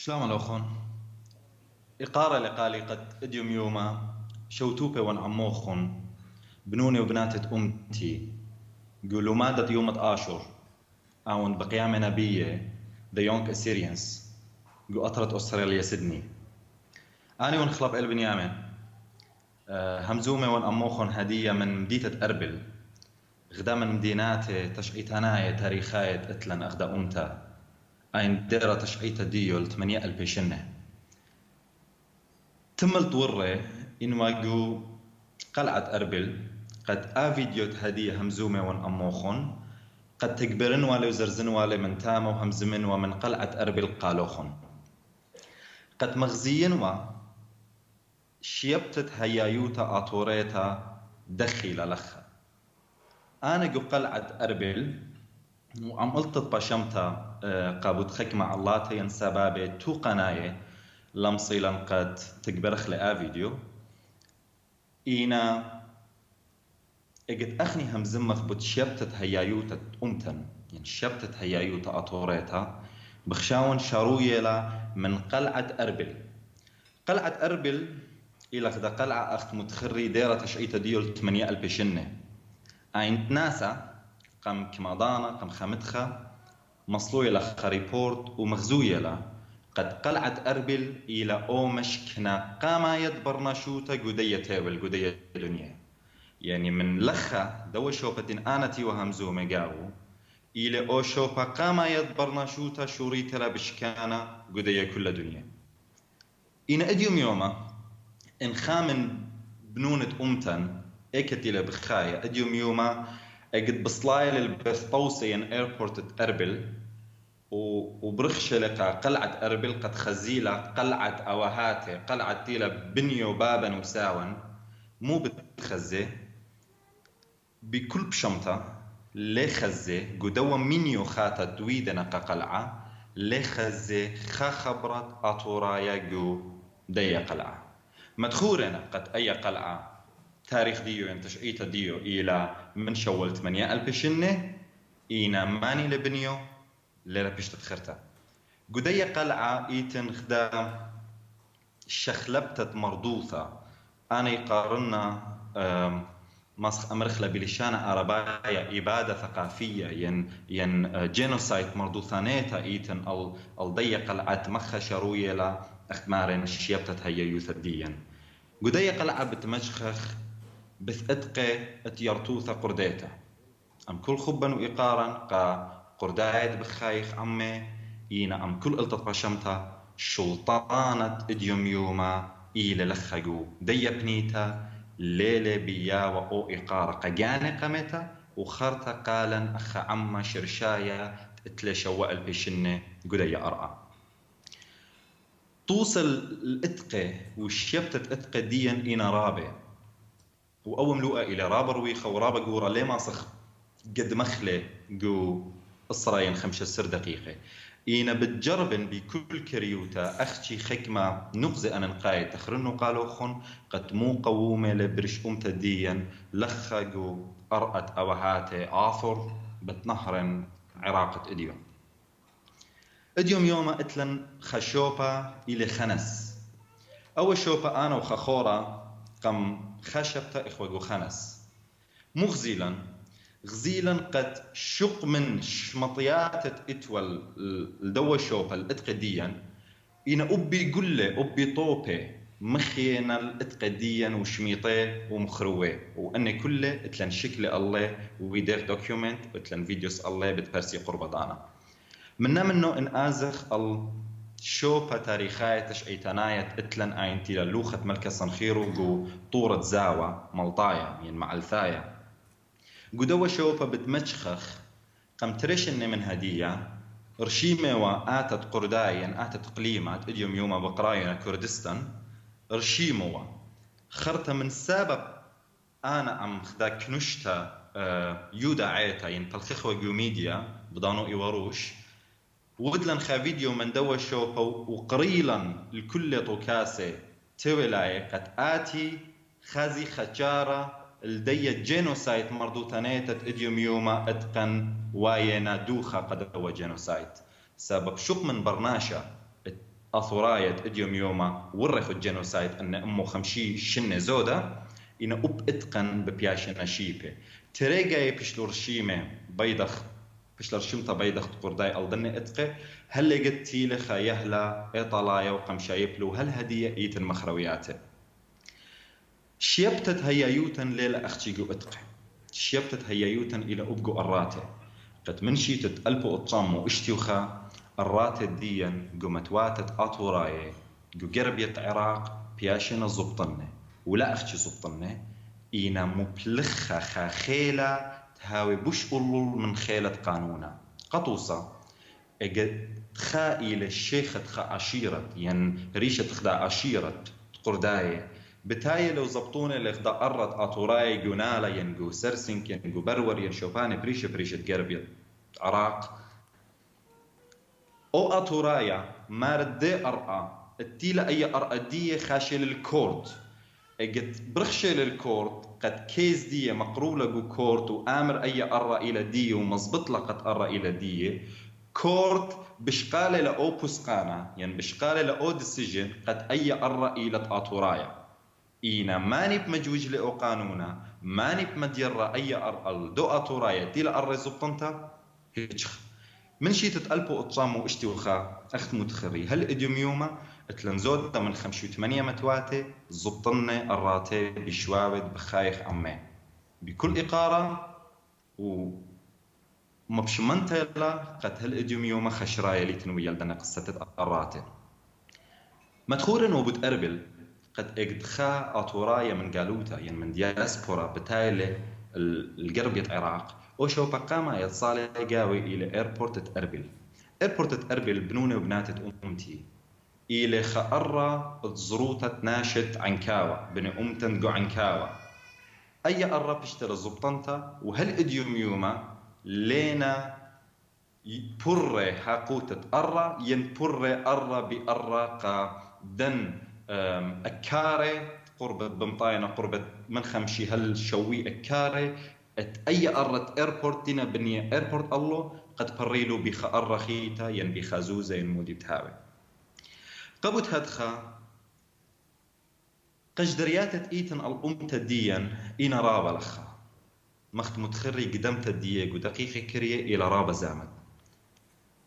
السلام عليكم. إقارة لقالي قد إديوم يوما شوتوبة وانعموخن بنوني وبناتة أمتي قولوا مادة يومة آشور أون بقيام نبية The Young Assyrians قو أطرت أستراليا سيدني أنا ونخلب البنيامين همزومة وانعموخن هدية من مدينة أربل غدا من مدينات تشعيتاناية تاريخاية إتلن أغدا أمتا أين ديرة تشعيتا ديول 8,000 شنة تم الطورة إنواجو قلعة أربل قد فيديو هدية همزومة وانأموخن قد تكبرن والي وزرزن والي من تامة وهمزمن ومن قلعة أربل قالوخن قد مغزيين شيبتت هيايوتا آطوريتا دخيلة لخا أنا جو قلعة أربل وعم قلتت باشمتا قابوت خكمة الله تين سبابة تو قناية لمصيلا قد تكبرخ لآ فيديو إينا اجت أخني همزمخ بتشبتت هيايوتا أمتن يعني شبتت هيايوتا أطوريتا بخشاون شارويلا من قلعة أربل. قلعة أربل إلى خدا قلعة أخت متخري ديرة تشعيتا ديول 8,000 شنة عين ناسا قم كمادانا قم خامتخا مصلوية لخريبورت ومغزوية لا قد قلعة أربل إلى أومشكنا قاما يدبرنا شوتا قدية تاول قدية دنيا يعني من لخا دو شوبة آنتي وهمزومة قاو إلى أو شوبة قاما يدبرنا شوتا شوريتا لبشكانا قدية كل دنيا إن أديوم يوما إن خامن بنونة أمتن إكتي لبخايا أديوم يوما أجد بصلايا للبثطوسيان إيربورت أربل وبرخش لقى قلعة أربل قد خزيلة قلعة أوهاتي قلعة تيلا بنيو بابا وساون مو بتخزي بكل بشمطة لي خزي قدوة منيو خاتا دويدنا قلعة لي خزي خبرت أطورايا جو دي قلعة مدخورنا قد أي قلعة تاريخ ديو ينتشعيتا ديو إلى من شوال 8,000 شنة إينا ماني لبنيو ليلة بيش تتخرتا قدية قلعة إيتن خدام شخلبتت مردوثة أنا يقارنا مسخ أمرخلة بلشانة أرباية إبادة ثقافية ين جينوسايت مردوثانيتا إيتن الضية قلعة مخة شروية لا أختمارين شيبتت هيا يوثديا قدية قلعة بتمشخخ بثأتقى اتيرتوثة قرديتا أم كل خبا وإقارا قردايد بخايخ عمي إينا أم كل قلتت باشمتا شلطانة إديوم يوما إيلي لخقو دي بنيتا ليلة بيا وأو إقارة قجاني قمتا وخرتا قالا أخ عما شرشايا اتلي شواء البيشنة قدي أرأى توصل الاتقى والشيبتة اتقى ديا إينا رابع وأول ملوءة إلى رابر ويخا ورابا قورا ليه ما صخ قد مخلي جو إسرائيل 15 دقيقة إينا بتجربن بكل كريوتا أختي خكمة نقزة أنا نقايد تخرنو قالوا خن قد مو قوومة لبرش أمتديا لخقو أرأت أوهاتي آثر بتنهرن عراقة إديوم يوما إتلن خشوبة إلى خنس أول شوبة أنا وخخورة قم خشبتا إخوة خنس مغزيلا غزيلا قد شق من شمطيات اتول الدوا شوبة الاتقديا إن أبي قلة أبي طوبة مخينا الاتقديا وشميطة ومخروة وأن كله اتلن شكل الله ويدير دوكيومنت اتلن فيديوس الله بتبرسي قربطانا منه إن آزخ الشوبة تاريخية تشعيتاناية اتلن آينتي للوخة ملكة صنخيرو جو طورة زاوة ملطايا يعني مع الثايا قدوة شوبة بتمشخخ قم ترشن من هدية رشيمة وآتت قردايا آتت قليمات إديوم يوما بقراينا كردستان رشيمة خرطة من سبب أنا أم خداك نشتا يودا عيتا ينطلخخوا جوميديا بدانو إيواروش ودلن خا فيديو من دوا شوبة وقريلا الكل طوكاسة تولاي قد آتي خازي خجارة الدية جينوسايت مردوتانيتت إديوم يوما اتقن واينا دوخة قد هو جينوسايت سبب شق من برناشا أثوراية إديوم يوما ورخ الجنوسايد أن أمو خمشي شنة زودة إن أب إتقن ببياشنا شيبه تريقاي بشلور شيمة بيدخ بشلور شيمتا بيدخ قرداي ألدن إتقى هل لقد تيلخ يهلا إطلايا وقمشايبلو هل هدية إيت المخروياته شيبتت هيايوتن ليلة أختيقو إتقى شيبتت هيايوتن إلى أبقو أراته قد منشيتت ألبو أطامو اشتيوخا الرات الدين قمت واتت أطوراي قو قربية عراق بياشنا زبطنة ولا أختي زبطنة إينا مبلخة خاخيلة تهاوي بش أولول من خيلة قانونا قطوصة اجد خائل الشيخة خا عشيرة يعني ريشة خدا عشيرة قرداية بتاي لو زبطونة لخدا أرد أطوراي قنالا ينقو سرسنك ينقو برور ينشوفاني بريشة قربية عراق او أطورايا ماردي أرقى التيلة أي أرقى دي خاشي للكورت اجت برخشي للكورت قد كيس دي مقرولة جو كورت وآمر أي أرقى إلى دي ومزبط لقد أرقى إلى دي كورت بشقالة لأو بسقانا يعني بشقالة لأو ديسيجن قد أي أرقى إلى أطورايا إينا ماني بمجوج لأو قانونا ماني بمدير أي أرقى دو أطورايا تيلة أرقى زبطنتا هيتشخ من شي تتقلبوا اطامو اشتوخا اخت متخري هل اديوم يوما اتلنزود من 58 متواتي زبطنة الراتي بشواود بخايخ عمي بكل إقارة ومبشمنتلا قد هل اديوم يوما خشرايا اللي تنوي يلدنا قصة الراتي مدخورن وبتقربل قد اقدخا اطورايا من قالوتا يعني من دياسبورا بتايلة القربية عراق وشو بقاما يتصالي قاوي إلى إيربورت أربل إيربورت أربل بنونة وبناتة أمتي إلى خأرة تزروتة ناشت عنكاوة بني أمتن قو عنكاوة أي أرى بشتري زبطنتا وهل إديوم يوما لينا يبري حاقوتة أرى ينبري أرى بأرى قا دن أكاري قربة بمطاينة قربة من خمشي هل شوي أكاري أي أرت إيربورت دينا بنية إيربورت الله قد بريلو بخا الرخيتا ين بخازوزة ين مودي بتهاوي قبوت هدخا قجدرياتت إيتن الأم تديا إينا رابا لخا مخت متخري قدمت الدية ودقيقة كرية إلى رابا زامد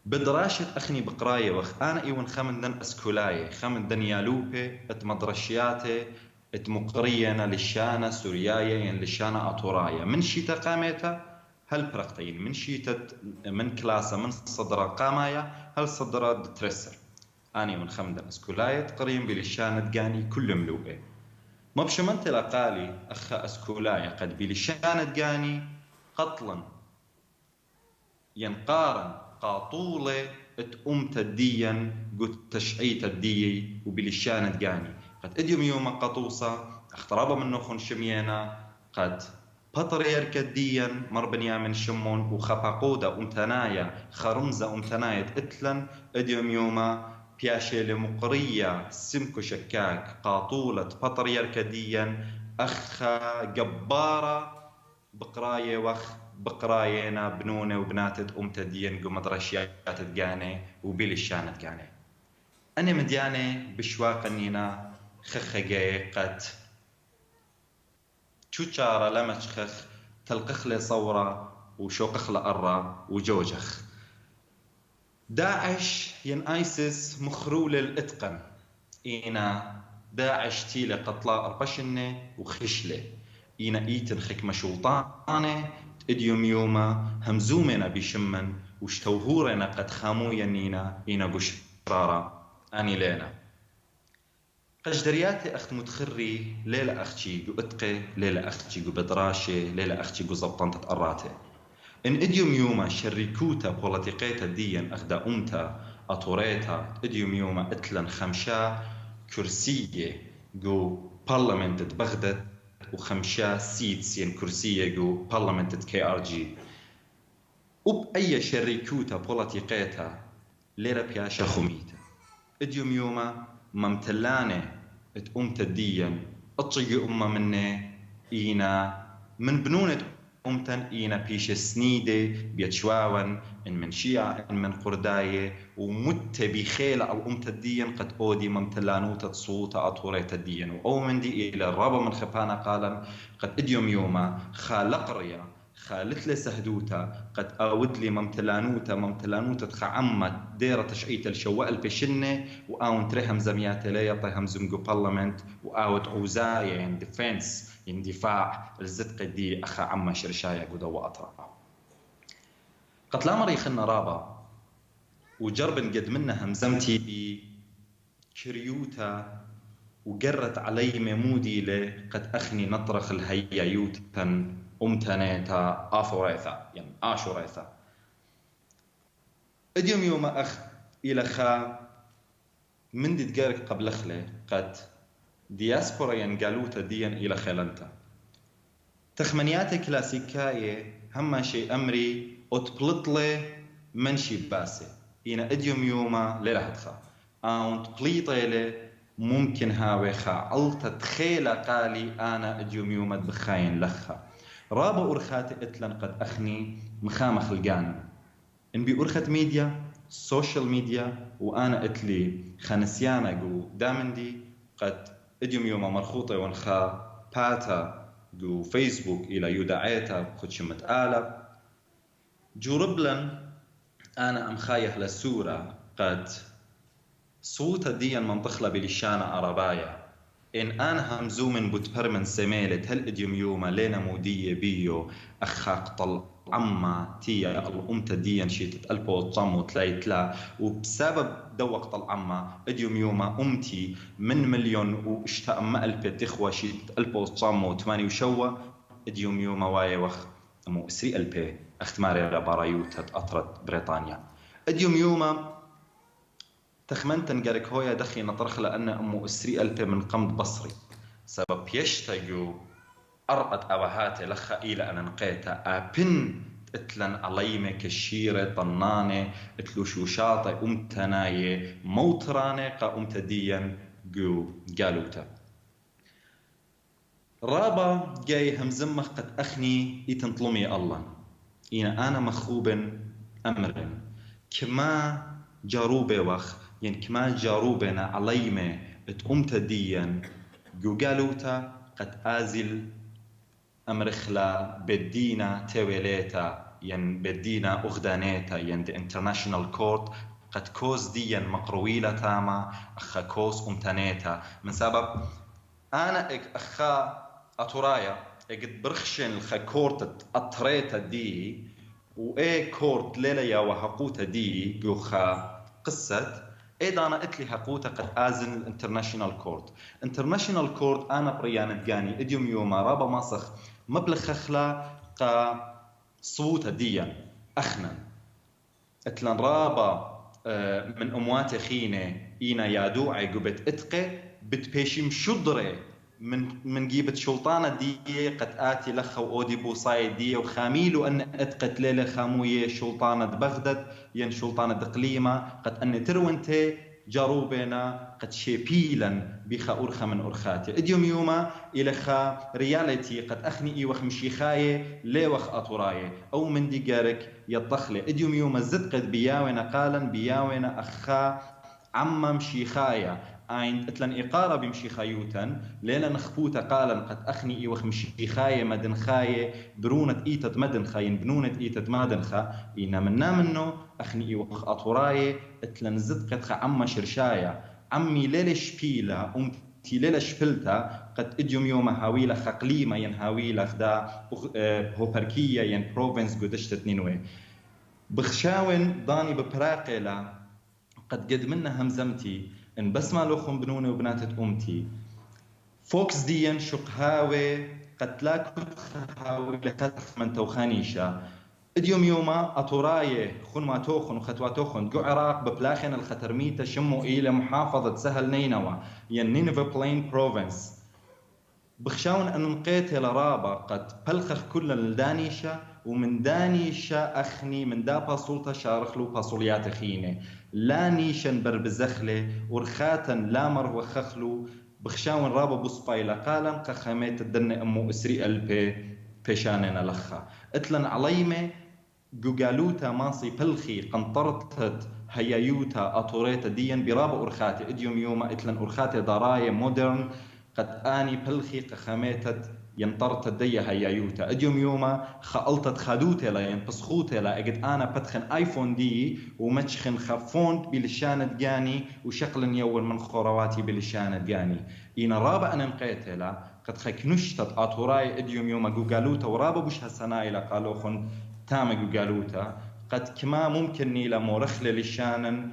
بدراشة أخني بقراية وخ أنا إيوان خمندن أسكولاية خمندن يالوبي اتمدرشياتي اتمقرينا للشانة سورياية ين للشانة أطوراية من شيتا قاميتا هل برقتين من شيتا من كلاسة من صدرة قامايا هل صدرة دترسر أنا إيوان خمندن أسكولاية تقريم بلشانة تقاني كل ملوئة ما بشمنت لقالي أخا أسكولاية قد بلشانة تقاني قتلا ينقارن قاطولة اتأمت الديا قد تشعيت الديي وبلشانة تقاني قد اديوم يوم قطوصة اخترابا من نخون شميانا قد بطريرك الديا مربنيا من شمون وخفاقودة امتنايا خرمزة امتنايا اتلن اديوم يوم بياشي لمقرية سمكو شكاك قاطولة بطريرك الديا اخا جبارة بقراية وخ بقراينا بنونة وبناتت أمتدين قو مدرشيات تقاني وبيلشانة تقاني أنا مديانة بشواقنينا خخقاي قد تشوشارة لمشخخ تلقخلي صورة وشوقخلي أرى وجوجخ داعش ين آيسس مخرول الاتقن إينا داعش تيلي قطلاء أربشنة وخشلة إينا إيتن خكمة شلطانة إديوم يوما همزومنا بشمن وشتوهورنا قد خامو ينينا إينا بشرارة أني لينا قجدرياتي أخت متخري ليلة أختي قو إتقي ليلة أختي قو بدراشي ليلة أختي قو زبطانة أراتي إن إديوم يوما شريكوتا بولاتيقيتا ديا أخدا أمتا أطوريتا إديوم يوما إتلن خمشا كرسية قو بارلمنت بغداد وخمشة سيتس ين كرسية جو بارلمنت كي ار جي وبأي شريكوتا بولاتيقيتا ليرا بياشا خميتا اديوم يوما ممتلانة اتأمت الديا اطجي أمة مني إينا من بنونة أمتن إينا بيش سنيدة بيتشواون إن من شيعة إن من قرداية ومت بخيلة أو أمت الدين قد أودي ممتلانوت تصوت أطوريت الدين وأو من دي إلى الرابع من خبانا قالا قد إديوم يوما خالق ريا خالت لي سهدوتا قد أود لي ممتلانوتا تخعمت ديرة تشعيت الشواء البشنة وآون ترهم زميات لي طيهم زمقو بارلمنت وآوت عوزاية يعني ديفنس اندفاع الزدق دي أخا عما شرشايا قدو أطرا قد لا مريخ النرابة وجرب قد منها همزمتي بكريوتا وقرت علي ممودي قد أخني نطرخ الهيايوتا أمتنيتا آفوريثا يعني آشوريثا اديوم يوم أخ إلى خا من دي تقارك قبل خلي قد دياسبورا ينقالوتا ديا إلى خيلنتا تخمنيات كلاسيكاية هم شيء أمري أتبلطلي منشي باسي إنا إديوم يوما لرهدخا أو تبليطي ممكن هاوي خا علتا تخيلة قالي أنا إديوم يوما بخاين لخا رابا أرخاتي إتلن قد أخني مخامخ القان إن بي أرخت ميديا سوشيال ميديا وأنا إتلي خانسيانا قو دامندي قد إديوم يوما مرخوطة ونخا باتا جو فيسبوك إلى يودعيتا خدشمت آلة جوربلن أنا أمخايح للسورة قد صوتا ديا منطخلة بلشانة عربايا إن أنا همزومن بتبرمن سميلة هل إديوم يوما لينا مودية بيو أخاق طل عما تيا الأمتا ديا شيتت ألبو وطمو تلايتلا وبسبب دوق طل عما إديوم يوما أمتي من مليون واشتاء ما ألبت إخوة شيتت ألبو وطمو تماني وشوة إديوم يوما واي وخ أمو إسري ألبي أختماري ربارايوتا أطرد بريطانيا إديوم يوما تخمنتن قارك هويا دخي نطرخ لأن أمو إسري ألبي من قمد بصري سبب يشتاقو أرقت أوهاتي لخا إلى أن نقيتا أبن اتلن عليمة كشيرة طنانة اتلو شوشاطة أمتناية موترانة قا أمتديا جو قالوتا رابا جاي همزمخ قد أخني يتنطلمي الله إنا أنا مخوب أمر كما جاروبي وخ يعني كما جاروبنا عليمة ات أمتديا جو قالوتا قد آزل أمرخلا بدينا تويليتا ين بدينا أغدانيتا ين دي انترناشنال كورت قد كوز ديا مقرويلة تاما أخا كوز أمتانيتا من سبب أنا أخا أطرايا قد برخشن الخا كورت أطريتا دي وإيه كورت ليلة وحقوتا دي جوخا قصة إيه أنا قلت لي حقوتا قد آزن الانترناشنال كورت انترناشنال كورت أنا بريان تقاني إديوم يوما رابا ماسخ مبلغ خخلا قا صوتا ديا أخنا اتلان رابا من أموات خينة إينا يادوعي قبت اتقي بتبيشم شدري من جيبت شلطانة دي قد آتي لخا وأودي بوصاي دي وخاميلو أن اتقت ليلة خاموية شلطانة بغداد ين شلطانة قليمة قد أن ترونتي جاروبنا قد شيبيلا بخا أرخا من أرخاتي إديوم يوما إلى خا رياليتي قد أخني إيوخ مشيخاية ليوخ أطوراية أو من دي قارك يطخلي إديوم يوما زد قد بياونا قالا بياونا أخا عما مشيخاية عين اتلن إقارة بمشيخايوتا ليلا نخفوتا قالا قد أخني إيوخ مشيخاية مدنخاية برونة إيتت مدنخاين بنونة إيتت مدنخا إينا منا منه أخني إيوخ أطوراية اتلن زد قد خا عما شرشاية عمي ليلة شبيلة أمتي ليلة شبلتا قد إديوم يوما هاويلة خقليمة ين هاويلة خدا هوبركية ين بروفنس قدشت نينوي بخشاون ضاني ببراقلة قد قد منا همزمتي إن بس ما لوخم بنوني وبناتت أمتي فوكس ديان شقهاوي قد لا كنت خهاوي لقدخ من توخانيشا إديوم يوما أطوراي خن ما توخن وختواتوخن قو عراق ببلاخن الخترميتا شمو إلى محافظة سهل نينوى ين نينوى بلين بروفنس بخشاون أن نقيت لرابا قد بلخخ كل الدانيشا ومن دانيشا أخني من دا باصولتا شارخلو باصوليات خيني لا نيشن بربزخلي ورخاتا لا مروخخلو بخشاون رابا بصفايلا قالا قخاميت الدن أمو إسري ألبي بيشاننا لخا اتلن عليمه جوجالوتا ماصي بلخي قنطرتت هيايوتا أطوريتا ديا برابا أرخاتي إديوم يوما إتلن أرخاتي ضرايا مودرن قد آني بلخي قخاميتت ينطرت ديا هيايوتا إديوم يوما خالتت خادوتي لا ينبسخوتي لا أجد أنا بدخن آيفون دي ومتشخن خفونت بلشانة جاني وشقلن يول من خورواتي بلشانة جاني إنا رابا أنا نقيتي لا قد خكنشتت أطوراي إديوم يوما جوجالوتا ورابا بش هسناي لقالوخن تامج جالوتا قد كما ممكن نيلا مورخلة لشانن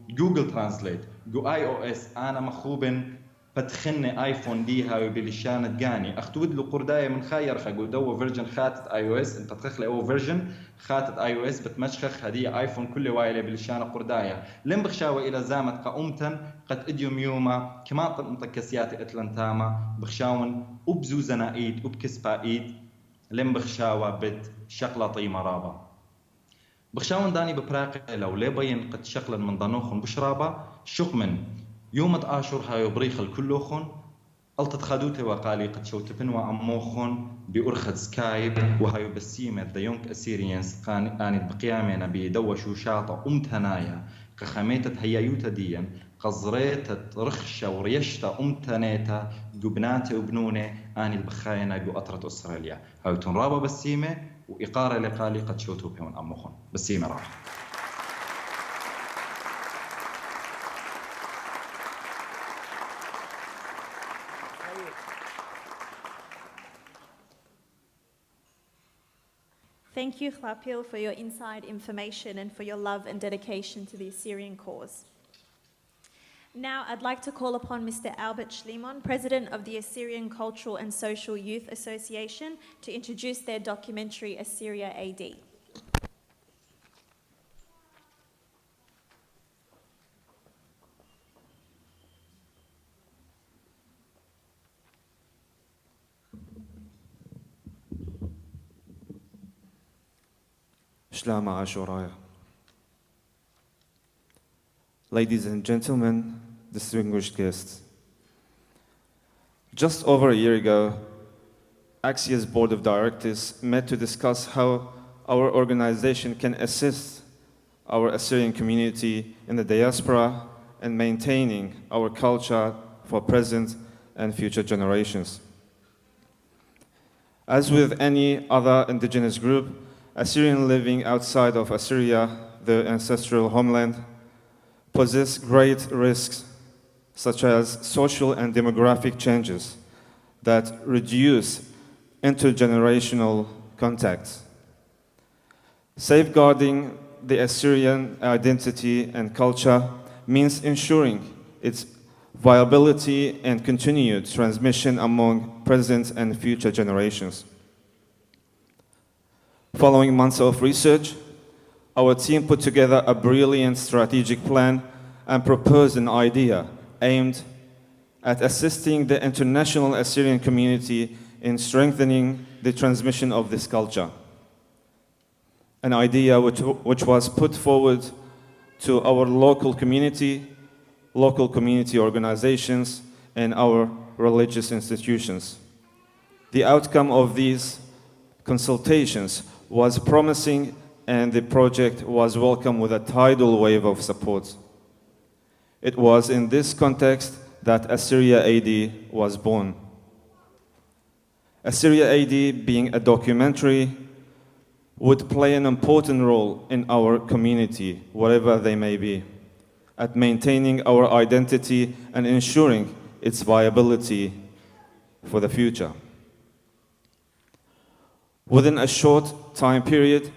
جوجل ترانسليت جو اي او اس انا مخوبن بدخني ايفون ديها وبلشانة جاني اختود له قرداية من خاير خا دو فيرجن خاتت اي او اس انت تخلي او فيرجن خاتت اي او اس بتمشخخ هدية ايفون كل وايلة بلشانة قرداية لم بخشاوة الى زامت قاومتن قد اديوم يوما كما طنطكسياتي اتلنتاما بخشاون ابزو زنايد ابكسبا ايد لم بخشاوة بت شقلة طيمة رابا بخشاون داني ببراقي لو لي بين قد شقلا من ضنوخن بشرابا شق من يومت آشور هايو بريخ الكلوخن قلتت خادوتي وقالي قد شوتبن وأموخن بأرخد سكايب وهايو بسيمة ذا يونك أسيريانس آنت بقيامنا بيدوشو شاطة أمتنايا قخميتت هيايوتا ديا قزريتت رخشة وريشتا أمتنيتا جبناتي وبنوني آني البخاينا جو أطرة أستراليا هايو تنرابا بسيمة وإقارة لقالي قد شوتو بيون أموخن بسيمة راح Thank you, Chlapil, for your inside information and for your love and dedication to the Assyrian cause. Now, I'd like to call upon Mr. Albert Schliemon, President of the Assyrian Cultural and Social Youth Association, to introduce their documentary, Assyria AD. Shlama Ashuraya. Ladies and gentlemen, distinguished guests. Just over a year ago, Axia's board of directors met to discuss how our organization can assist our Assyrian community in the diaspora and maintaining our culture for present and future generations. As with any other indigenous group, Assyrians living outside of Assyria, their ancestral homeland, possess great risks such as social and demographic changes that reduce intergenerational contacts. Safeguarding the Assyrian identity and culture means ensuring its viability and continued transmission among present and future generations. Following months of research, our team put together a brilliant strategic plan and proposed an idea aimed at assisting the international Assyrian community in strengthening the transmission of this culture. An idea which was put forward to our local community organizations, and our religious institutions. The outcome of these consultations was promising, and the project was welcomed with a tidal wave of support. It was in this context that Assyria AD was born. Assyria AD, being a documentary, would play an important role in our community, wherever they may be, at maintaining our identity and ensuring its viability for the future. Within a short time period,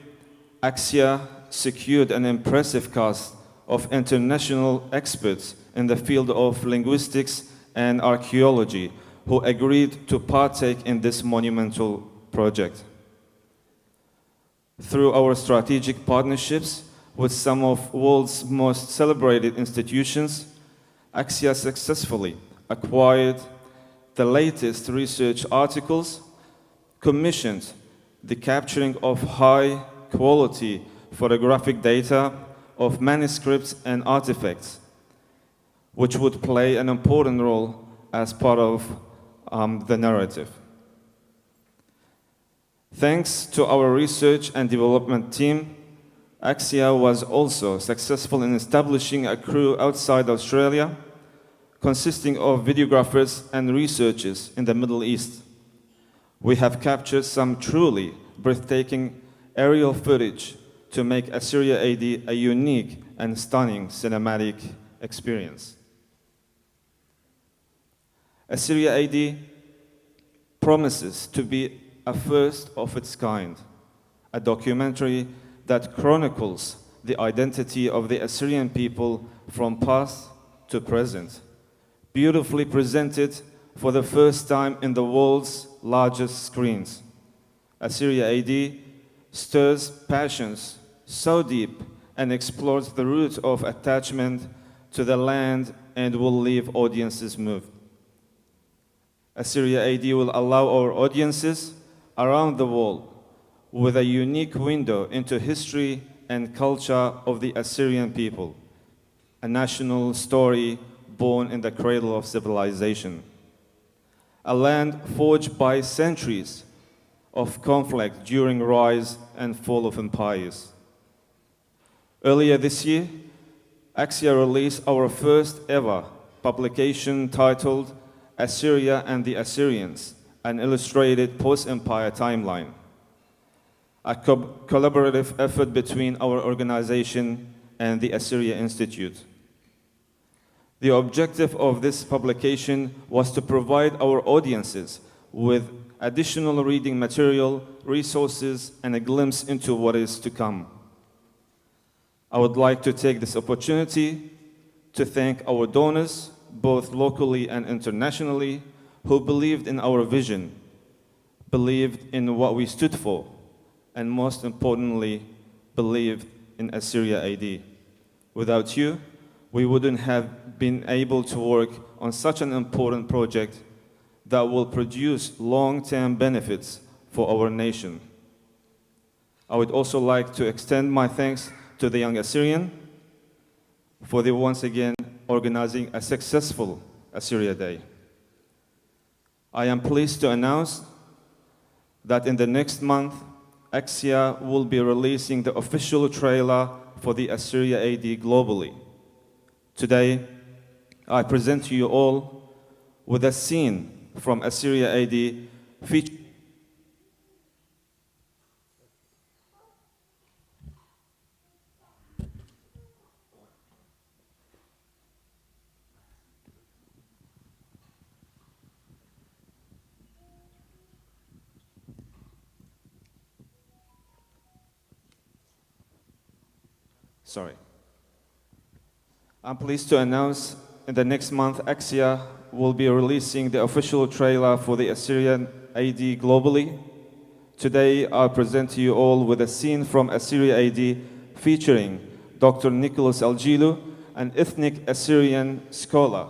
Axia secured an impressive cast of international experts in the field of linguistics and archaeology who agreed to partake in this monumental project. Through our strategic partnerships with some of the world's most celebrated institutions, Axia successfully acquired the latest research articles, commissioned the capturing of high-quality photographic data of manuscripts and artifacts, which would play an important role as part of the narrative. Thanks to our research and development team, Axia was also successful in establishing a crew outside Australia, consisting of videographers and researchers in the Middle East. We have captured some truly breathtaking aerial footage to make Assyria AD a unique and stunning cinematic experience. Assyria AD promises to be a first of its kind, a documentary that chronicles the identity of the Assyrian people from past to present, beautifully presented for the first time in the world's largest screens. Assyria AD stirs passions so deep and explores the root of attachment to the land and will leave audiences moved. Assyria AD will allow our audiences around the world with a unique window into history and culture of the Assyrian people, a national story born in the cradle of civilization, a land forged by centuries of conflict during rise and fall of empires. Earlier this year, Axia released our first ever publication titled Assyria and the Assyrians, an illustrated post-empire timeline, a collaborative effort between our organization and the Assyria Institute. The objective of this publication was to provide our audiences with additional reading material, resources, and a glimpse into what is to come. I would like to take this opportunity to thank our donors, both locally and internationally, who believed in our vision, believed in what we stood for, and most importantly, believed in Assyria AD. Without you, we wouldn't have been able to work on such an important project that will produce long-term benefits for our nation. I would also like to extend my thanks to the Young Assyrian for the once again organizing a successful Assyria Day. I am pleased to announce that in the next month, Axia will be releasing the official trailer for the Assyria AD globally. Today, I present to you all with a scene from Assyria AD featuring I'm pleased to announce in the next month, Axia will be releasing the official trailer for the Assyrian AD globally. Today, I present to you all with a scene from Assyria AD featuring Dr. Nicholas Algilu, an ethnic Assyrian scholar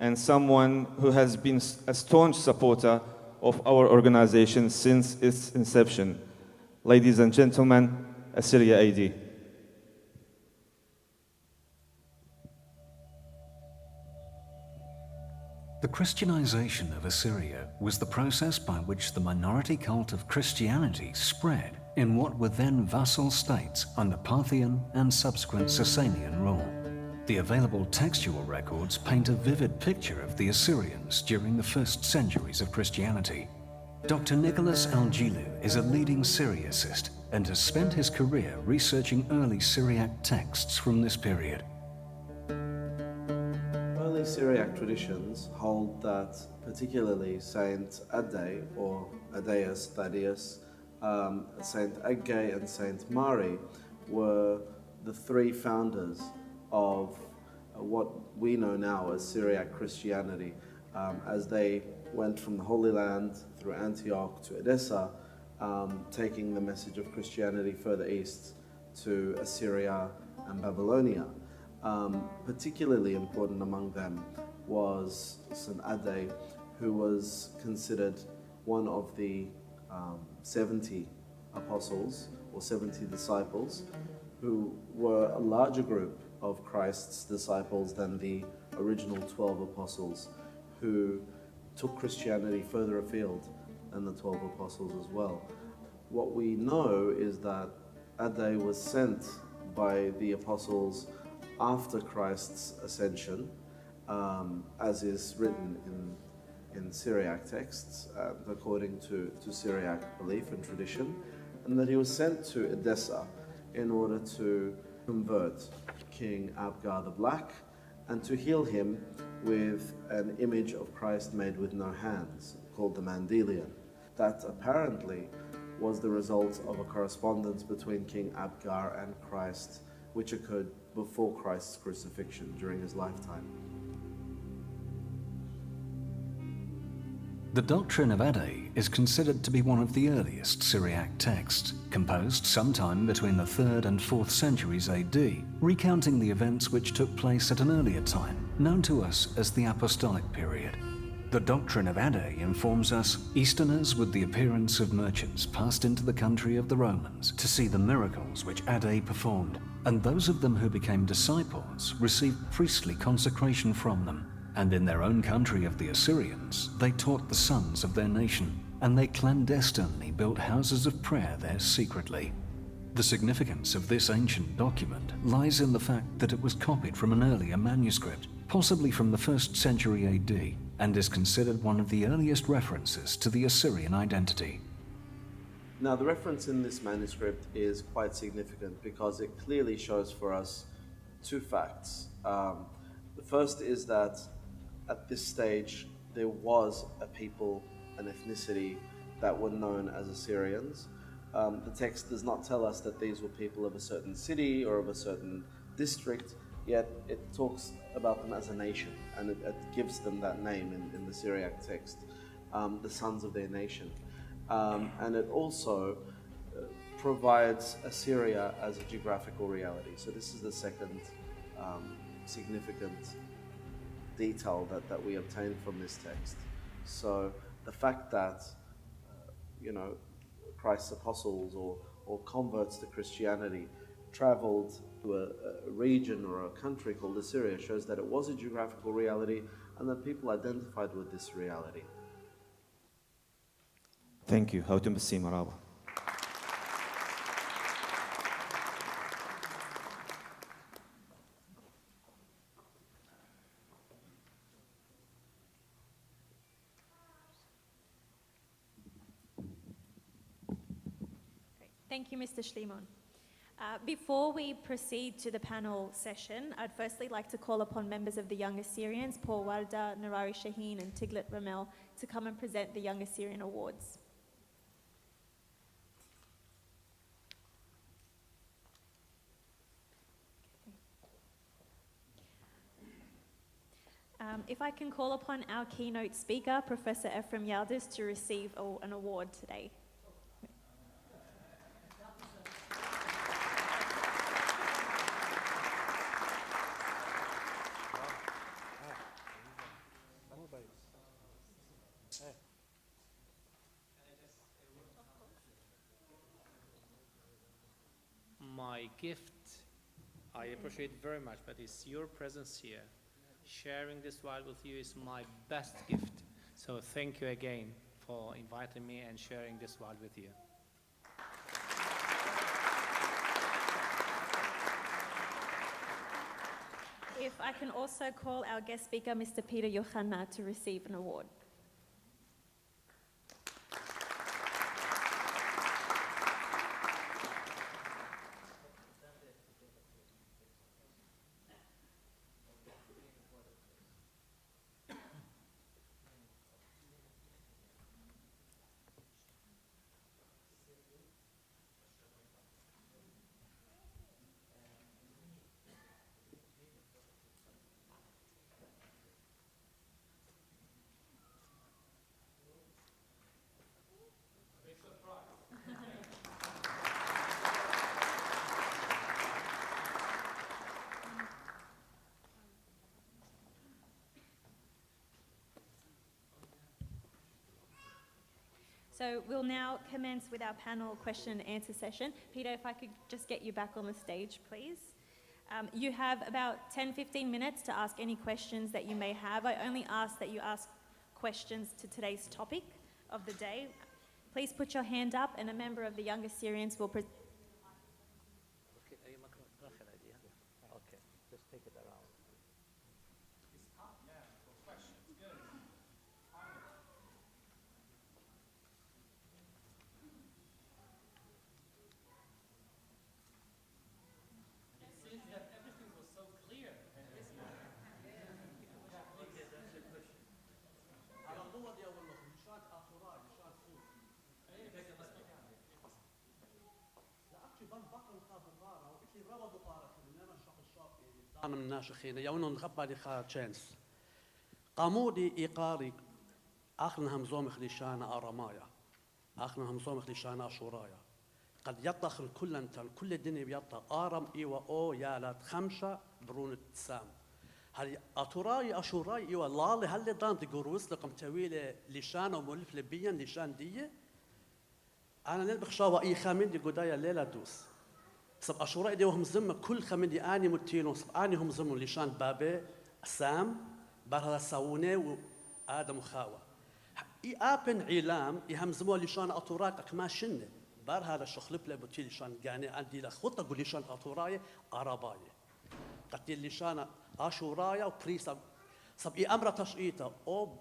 and someone who has been a staunch supporter of our organization since its inception. Ladies and gentlemen, Assyria AD. The Christianization of Assyria was the process by which the minority cult of Christianity spread in what were then vassal states under Parthian and subsequent Sasanian rule. The available textual records paint a vivid picture of the Assyrians during the first centuries of Christianity. Dr. Nicholas Algilu is a leading Syriacist and has spent his career researching early Syriac texts from this period. Early Syriac traditions hold that particularly Saint Adde or Adeus, Thaddeus, Saint Agge and Saint Mari were the three founders of what we know now as Syriac Christianity, as they went from the Holy Land through Antioch to Edessa, taking the message of Christianity further east to Assyria and Babylonia. Particularly important among them was St. Adde, who was considered one of the 70 apostles or 70 disciples, who were a larger group of Christ's disciples than the original 12 apostles, who took Christianity further afield than the 12 apostles as well. What we know is that Adai was sent by the apostles after Christ's ascension, as is written in Syriac texts, according to Syriac belief and tradition, and that he was sent to Edessa in order to convert King Abgar the Black and to heal him with an image of Christ made with no hands, called the Mandelion. That apparently was the result of a correspondence between King Abgar and Christ, which occurred before Christ's crucifixion during his lifetime. The doctrine of Adai is considered to be one of the earliest Syriac texts, composed sometime between the 3rd and 4th centuries AD, recounting the events which took place at an earlier time, known to us as the Apostolic period. The doctrine of Adai informs us Easterners with the appearance of merchants passed into the country of the Romans to see the miracles which Adai performed, and those of them who became disciples received priestly consecration from them. And in their own country of the Assyrians, they taught the sons of their nation, and they clandestinely built houses of prayer there secretly. The significance of this ancient document lies in the fact that it was copied from an earlier manuscript, possibly from the 1st century AD, and is considered one of the earliest references to the Assyrian identity. Now, the reference in this manuscript is quite significant because it clearly shows for us two facts. The first is that at this stage, there was a people, an ethnicity that were known as Assyrians. The text does not tell us that these were people of a certain city or of a certain district, yet it talks about them as a nation, and it gives them that name in the Syriac text, the sons of their nation. And it also provides Assyria as a geographical reality. So this is the second significant detail that we obtain from this text. So the fact that Christ's apostles or converts to Christianity traveled to a region or a country called Assyria shows that it was a geographical reality and that people identified with this reality. Thank you. Houtum basi maraba. Thank you, Mr. Shlimon. Before we proceed to the panel session, I'd firstly like to call upon members of the Young Assyrians, Paul Warda, Narari Shaheen and Tiglit Ramel, to come and present the Young Assyrian Awards. If I can call upon our keynote speaker, Professor Ephraim Yaldis, to receive an award today. My gift, I appreciate very much, but it's your presence here. Sharing this while with you is my best gift. So thank you again for inviting me and sharing this while with you. If I can also call our guest speaker, Mr. Peter Yohanna, to receive an award. So we'll now commence with our panel question and answer session. Peter, if I could just get you back on the stage, please. You have about 10-15 minutes to ask any questions that you may have. I only ask that you ask questions to today's topic of the day. Please put your hand up and a member of the young Assyrians will present. Okay, just take it around. أنا من الناشخين يونون خبالي خا تشانس قامودي إيقاري آخرنا هم زوم خليشانا أرمايا آخرنا هم زوم خليشانا أشورايا قد يطخ الكل أنت كل الدنيا بيطخ آرم إيوا أو يالات خمسة برون التسام هل أتوراي أشوراي إيوا لالي هل دان تقروس لكم تويلة لشان ومولف لبيا لشان دية أنا نلبخ شاوا إي خامين دي قدايا ليلة دوس سب أشوراي دي وهم زم كل خامين دي آني متينو سب آني هم زموا لشان بابي سام بارها ساوني وآدم وخاوة إي آبن عيلام يهم زموا لشان أتوراك ما شنه بار هذا الشخلب له بتي لشان جاني عندي لخطة قول لشان أتوراي عرباية قتل لشان أشورايا وبريسا سب إي أمر تشقيته أو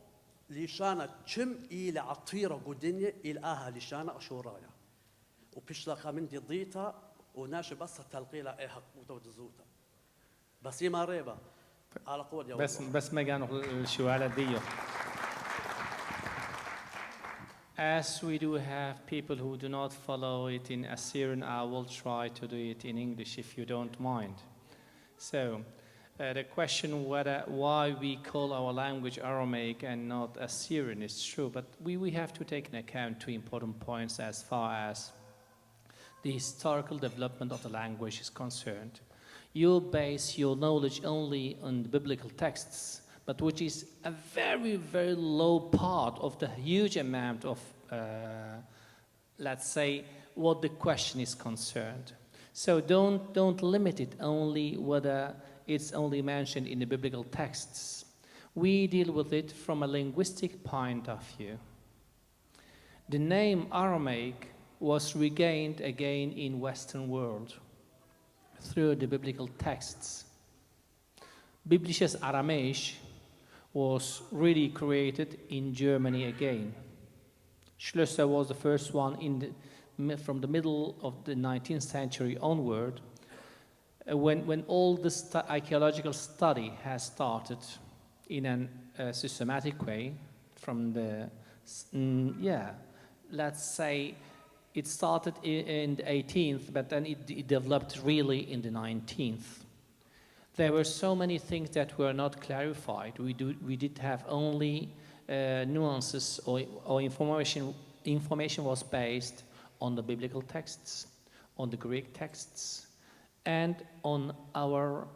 لشان كم إلى عطيرة قدنيا إلى آها لشان أشورايا وبيشلا خامن دي ضيتا وناش بس تلقيلا إيه حقوته ودزوته بس ما ريبا على قول يا بس ما كانوا الشوالة ديو. As we do have people who do not follow it in Assyrian, I will try to do it in English if you don't mind. So, the question why we call our language Aramaic and not Assyrian is true, but we have to take into account two important points as far as the historical development of the language is concerned. You base your knowledge only on the biblical texts, but which is a very, very low part of the huge amount of, let's say, what the question is concerned. So don't limit it only whether it's only mentioned in the biblical texts. We deal with it from a linguistic point of view. The name Aramaic was regained again in Western world through the biblical texts. Biblisches Aramäisch was really created in Germany again. Schlösser was the first one from the middle of the 19th century onward, when all this archaeological study has started in a systematic way from the, let's say it started in the 18th, but then it developed really in the 19th. There were so many things that were not clarified. We did have only nuances or information was based on the biblical texts, on the Greek texts, and on our,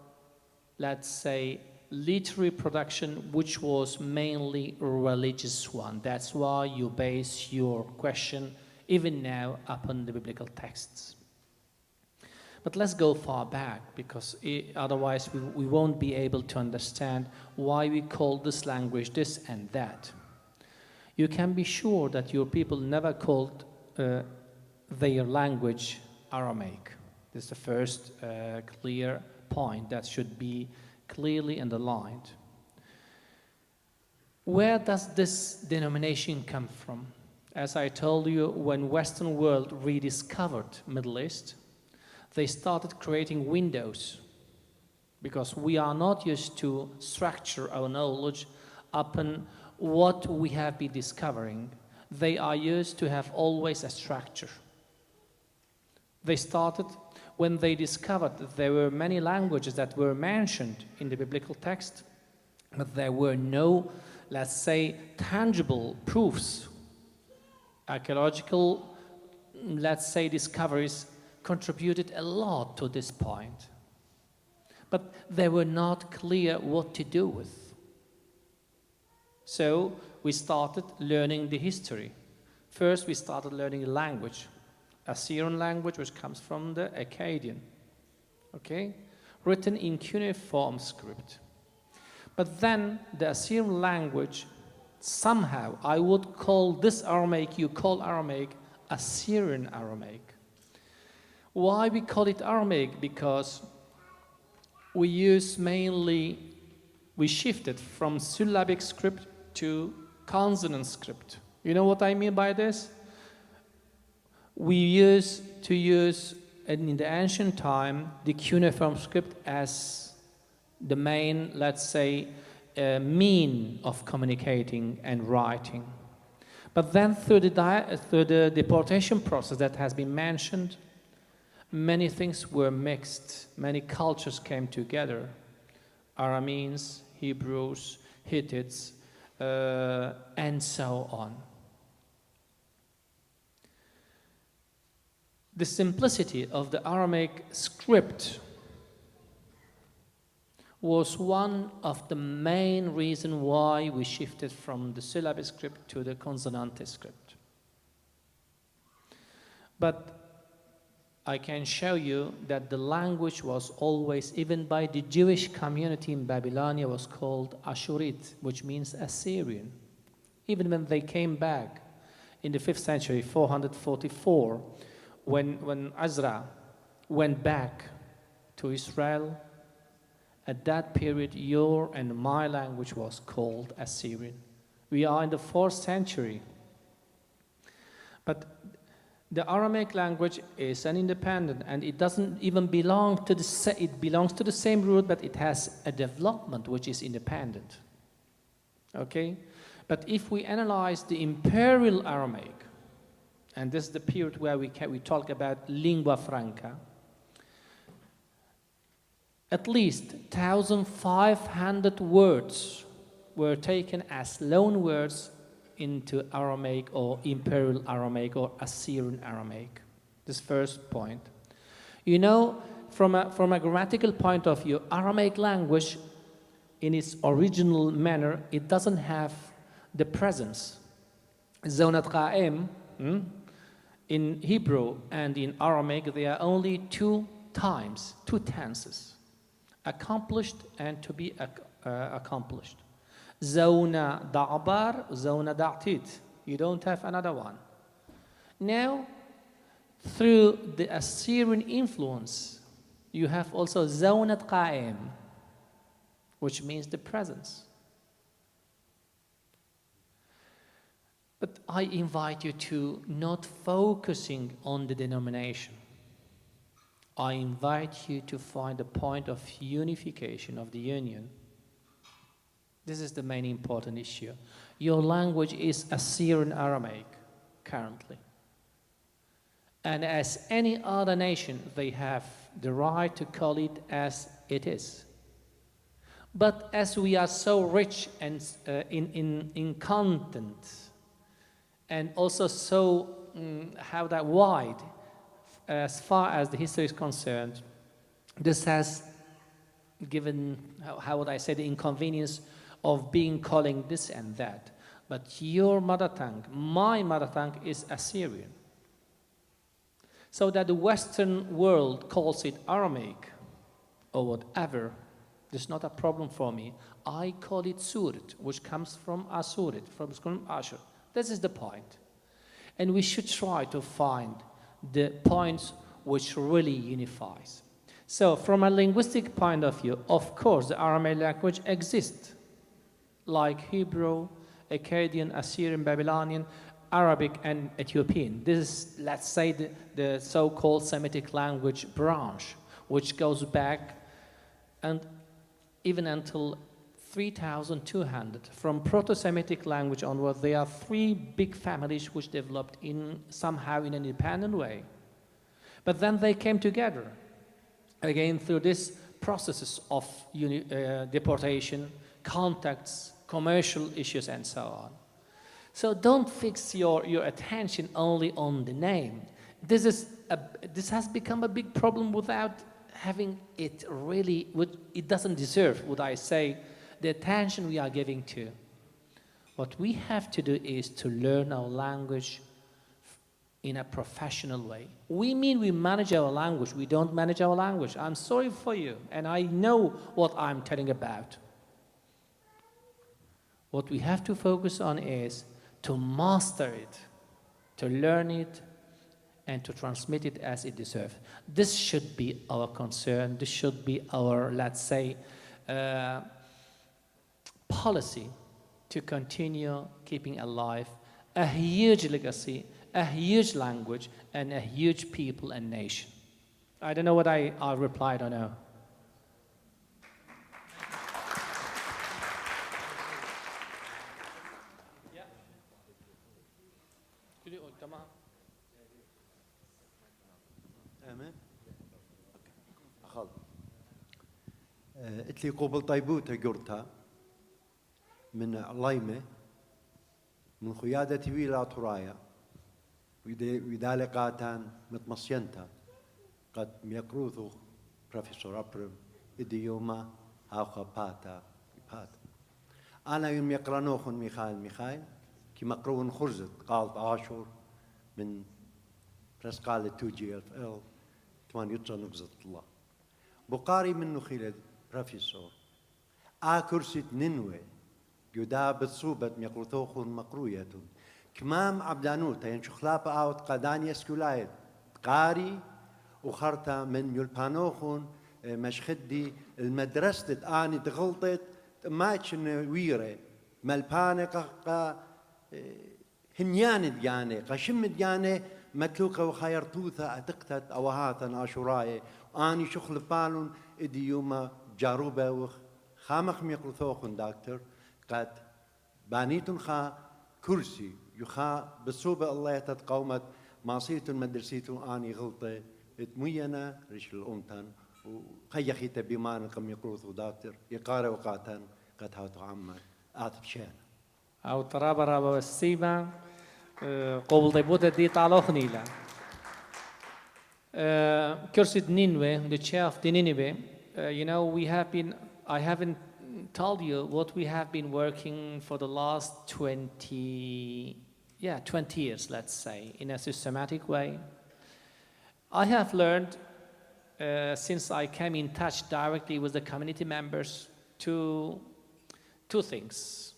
let's say, literary production, which was mainly a religious one. That's why you base your question even now upon the biblical texts. But let's go far back, because otherwise we won't be able to understand why we call this language this and that. You can be sure that your people never called their language Aramaic. This is the first clear point that should be clearly underlined. Where does this denomination come from? As I told you, when Western world rediscovered Middle East, they started creating windows, because we are not used to structure our knowledge upon what we have been discovering. They are used to have always a structure. They started when they discovered that there were many languages that were mentioned in the biblical text, but there were no, let's say, tangible proofs. Archaeological, let's say, discoveries contributed a lot to this point. But they were not clear what to do with. So we started learning the history. First, we started learning the language. Assyrian language, which comes from the Akkadian, okay? Written in cuneiform script. But then the Assyrian language somehow I would call this Aramaic you call Aramaic Assyrian Aramaic. Why we call it Aramaic? Because we shifted from syllabic script to consonant script. You know what I mean by this? We used to use, in the ancient time, the cuneiform script as the main, let's say, mean of communicating and writing. But then through the deportation process that has been mentioned, many things were mixed. Many cultures came together. Arameans, Hebrews, Hittites, and so on. The simplicity of the Aramaic script was one of the main reasons why we shifted from the syllabic script to the consonant script. But I can show you that the language was always, even by the Jewish community in Babylonia, was called Ashurit, which means Assyrian. Even when they came back in the 5th century, 444, when Ezra went back to Israel, at that period, your and my language was called Assyrian. We are in the 4th century. But the Aramaic language is an independent, and it doesn't even belong to it belongs to the same root, but it has a development which is independent. Okay? But if we analyze the Imperial Aramaic, and this is the period where we talk about lingua franca, at least 1,500 words were taken as loan words into Aramaic or Imperial Aramaic or Assyrian Aramaic. This first point. You know, from a grammatical point of view, Aramaic language, in its original manner, it doesn't have the presence. Zonat qa'im, in Hebrew and in Aramaic, there are only two tenses. Accomplished and to be accomplished. Zawna da'bar, zawna da'tit. You don't have another one. Now, through the Assyrian influence, you have also zawnat qa'im, which means the presence. But I invite you to not focusing on the denomination. I invite you to find a point of unification of the union. This is the main important issue. Your language is Assyrian Aramaic currently. And as any other nation, they have the right to call it as it is. But as we are so rich and in content, and also so wide, as far as the history is concerned, this has given, how would I say, the inconvenience of calling this and that. But your mother tongue, my mother tongue, is Assyrian. So that the Western world calls it Aramaic or whatever, this is not a problem for me. I call it Surit, which comes from Asurit, from Ashur. This is the point. And we should try to find the points which really unifies. So from a linguistic point of view, of course, the Aramaic language exists, like Hebrew, Akkadian, Assyrian, Babylonian, Arabic, and Ethiopian. This is, let's say, the so-called Semitic language branch, which goes back and even until 3,200. From Proto-Semitic language onward, there are three big families which developed somehow in an independent way. But then they came together, again, through these processes of deportation, contacts, commercial issues, and so on. So don't fix your attention only on the name. This has become a big problem without having it really, it doesn't deserve, would I say, the attention we are giving to. What we have to do is to learn our language in a professional way. We mean we manage our language. We don't manage our language. I'm sorry for you, and I know what I'm telling about. What we have to focus on is to master it, to learn it, and to transmit it as it deserves. This should be our concern. This should be our, let's say, policy to continue keeping alive a huge legacy, a huge language, and a huge people and nation. I don't know what I replied or no. قلت لي قبل طيبوتا جرتا من لايمة من خيادة ويلا ترايا وذلك متمصينتا قد ميكروثو بروفيسور أبرم إديوما هاوخا باتا أنا يوم يقرنوخن ميخايل كي مقرون خرزت قالت عاشور من برسقالة 2GFL 8 نقزة الله بقاري منه خيلة بروفيسور كرسي ننوي جداب صوبة ميقرثوخون مقروية كمام عبدانوتا ينشخلاب آوت قاداني اسكولايت قاري وخرطة من يلبانوخون مشخدي المدرسة آني تغلطت ماتشن ويري ملباني هنيان دياني قشم دياني متلوكة وخيرتوثة أتقتت أوهاتا آشوراي وآني شخل بالون إدي يوما جاروبة وخامخ ميقرثوخون دكتور قد بانيتون خا كرسي يخا بصوبة الله تتقومت ماسيتون مدرسيتون آني غلطة اتمينا ريش الأمتن وخيخيتا بيمان قم يقرثو دكتور يقاري وقاتن قد هاتو عما آتف شان أو ترابا رابا والسيما قبل طيبوتا دي طالوخني لا Kursid Ninwe, the chair of the Nineveh, I haven't told you what we have been working for the last 20 years, let's say, in a systematic way. I have learned, since I came in touch directly with the community members, two things.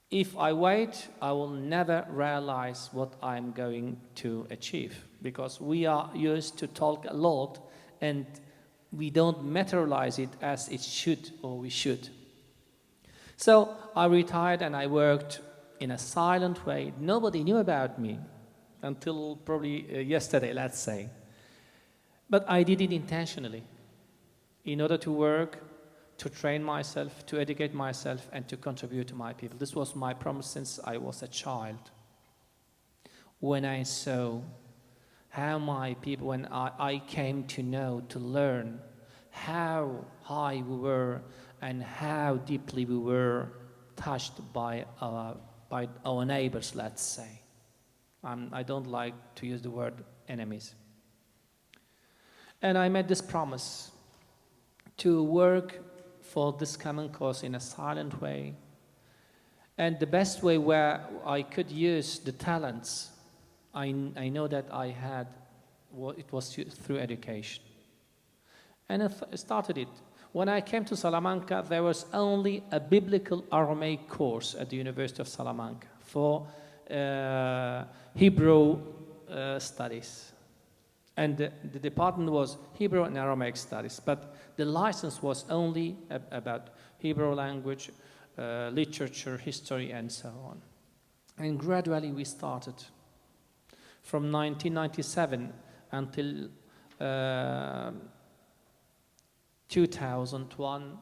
If I wait, I will never realize what I'm going to achieve, because we are used to talk a lot and we don't materialize it as it should or we should. So I retired and I worked in a silent way. Nobody knew about me until probably yesterday, let's say. But I did it intentionally in order to work, to train myself, to educate myself, and to contribute to my people. This was my promise since I was a child. When I saw how my people, when I came to know, to learn how high we were and how deeply we were touched by our neighbors, let's say. I don't like to use the word enemies. And I made this promise to work for this common cause in a silent way. And the best way where I could use the talents I know that I had, it was through education. And I started it. When I came to Salamanca, there was only a biblical Aramaic course at the University of Salamanca for Hebrew studies. And the department was Hebrew and Aramaic studies, but the license was only about Hebrew language, literature, history, and so on. And gradually we started. From 1997 until 2001,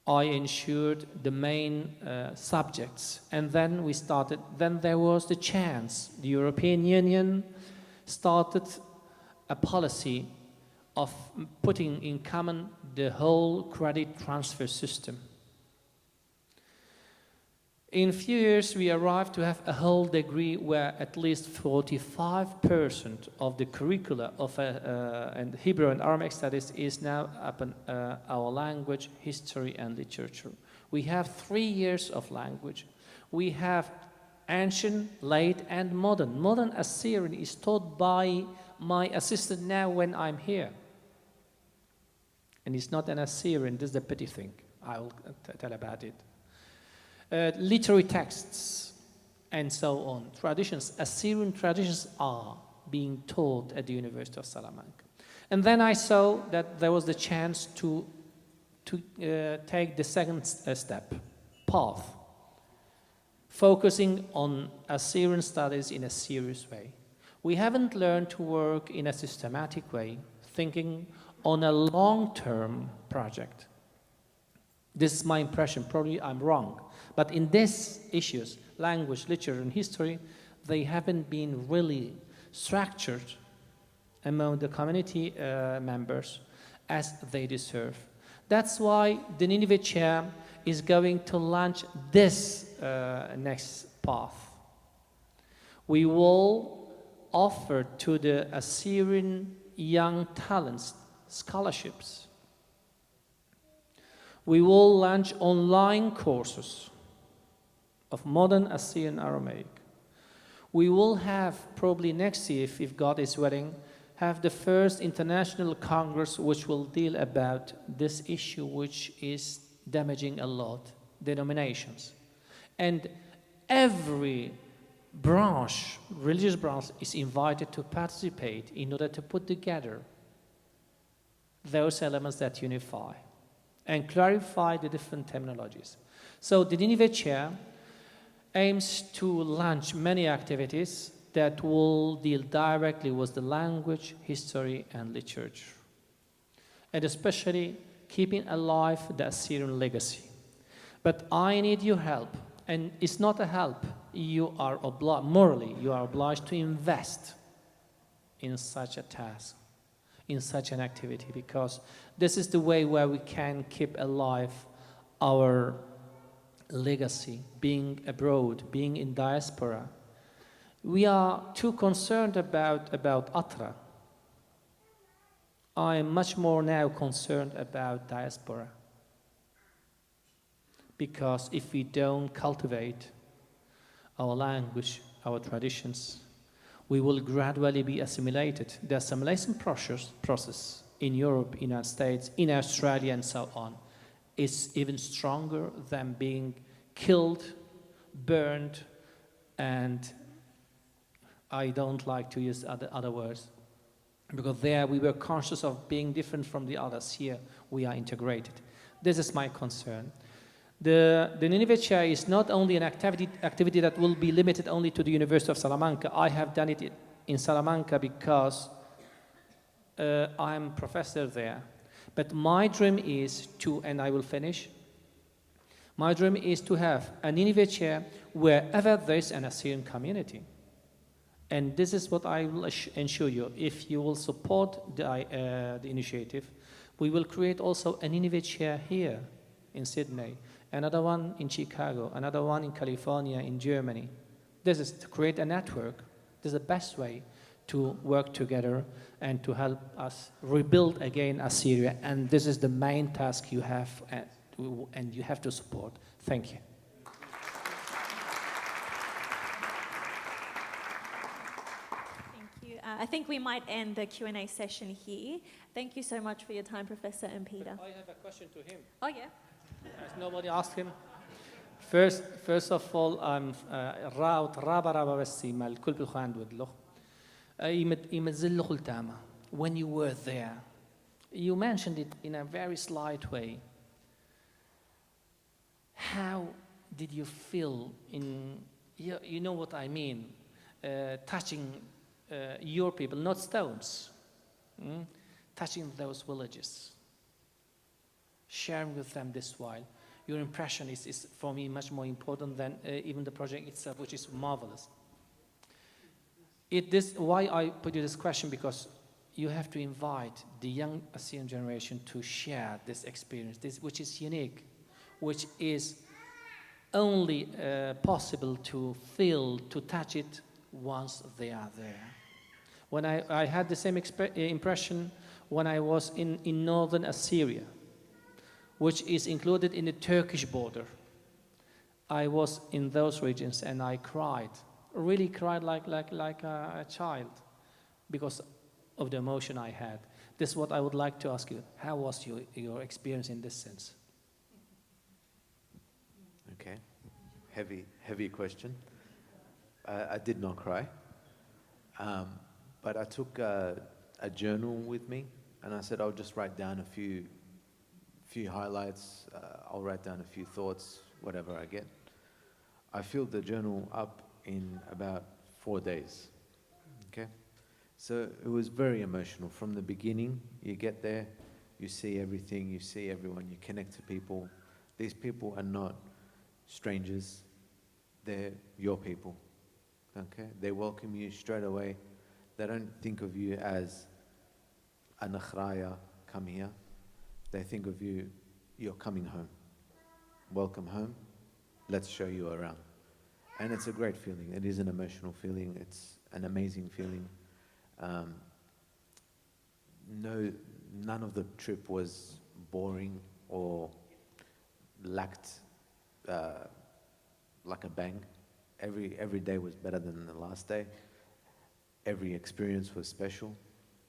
I ensured the main subjects. And then we started, then there was the chance. The European Union started a policy of putting in common the whole credit transfer system. In a few years, we arrived to have a whole degree where at least 45% of the curricula of and Hebrew and Aramaic studies is now upon our language, history, and literature. We have 3 years of language. We have ancient, late, and modern. Modern Assyrian is taught by my assistant now when I'm here. And he's not an Assyrian, this is the petty thing. I will tell about it. Literary texts and so on. Traditions, Assyrian traditions are being taught at the University of Salamanca. And then I saw that there was the chance to take the second step, path, focusing on Assyrian studies in a serious way. We haven't learned to work in a systematic way, thinking on a long-term project. This is my impression, probably I'm wrong. But in these issues, language, literature, and history, they haven't been really structured among the community members as they deserve. That's why the Nineveh Chair is going to launch this next path. We will offer to the Assyrian young talents scholarships. We will launch online courses of modern Assyrian Aramaic. We will have, probably next year, if God is willing, have the first international congress which will deal about this issue, which is damaging a lot denominations. And every branch, religious branch, is invited to participate in order to put together those elements that unify and clarify the different terminologies. So the Nineveh Chair aims to launch many activities that will deal directly with the language, history, and literature, and especially keeping alive the Assyrian legacy. But I need your help, and it's not a help. You are morally, you are obliged to invest in such a task, in such an activity, because this is the way where we can keep alive our legacy, being abroad, being in diaspora. We are too concerned about Atra. I am much more now concerned about diaspora. Because if we don't cultivate our language, our traditions, we will gradually be assimilated. The assimilation process in Europe, in the United States, in Australia, and so on, is even stronger than being killed, burned, and I don't like to use other words, because there we were conscious of being different from the others. Here we are integrated. This is my concern. The Nineveh Chair is not only an activity that will be limited only to the University of Salamanca. I have done it in Salamanca because I'm professor there. But my dream is to, and I will finish, my dream is to have a Nineveh Chair wherever there is an Assyrian community. And this is what I will ensure you. If you will support the initiative, we will create also a Nineveh Chair here in Sydney, another one in Chicago, another one in California, in Germany. This is to create a network. This is the best way to work together and to help us rebuild again Assyria. And this is the main task you have, and you have to support. Thank you. Thank you. I think we might end the Q&A session here. Thank you so much for your time, Professor and Peter. But I have a question to him. Oh, yeah. Has nobody asked him? First of all, I'm when you were there, you mentioned it in a very slight way. How did you feel you know what I mean, touching your people, not stones, touching those villages, sharing with them this while. Your impression is for me much more important than even the project itself, which is marvelous. Why I put you this question, because you have to invite the young Assyrian generation to share this experience, which is unique, which is only possible to feel, to touch it once they are there. When I had the same impression when I was in northern Assyria, which is included in the Turkish border. I was in those regions and I cried, really cried like a child, because of the emotion I had. This is what I would like to ask you. How was your experience in this sense? heavy question. I did not cry, but I took a journal with me, and I said I'll just write down a few highlights. I'll write down a few thoughts, whatever I get. I filled the journal up in about 4 days. Okay, so it was very emotional from the beginning. You get there, you see everything, you see everyone, you connect to people. These people are not strangers, they're your people. Okay, they welcome you straight away. They don't think of you as a nakhraya, come here. They think of you, you're coming home. Welcome home, let's show you around. And it's a great feeling. It is an emotional feeling. It's an amazing feeling. None of the trip was boring or lacked like a bang. Every day was better than the last day. Every experience was special.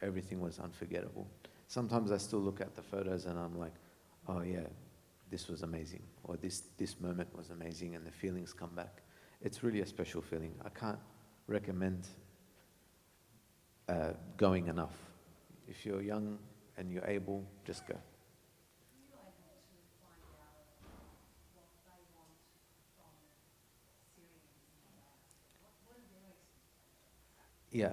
Everything was unforgettable. Sometimes I still look at the photos and I'm like, oh yeah, this was amazing. Or this moment was amazing, and the feelings come back. It's really a special feeling. I can't recommend going enough. If you're young and you're able, just go. Yeah,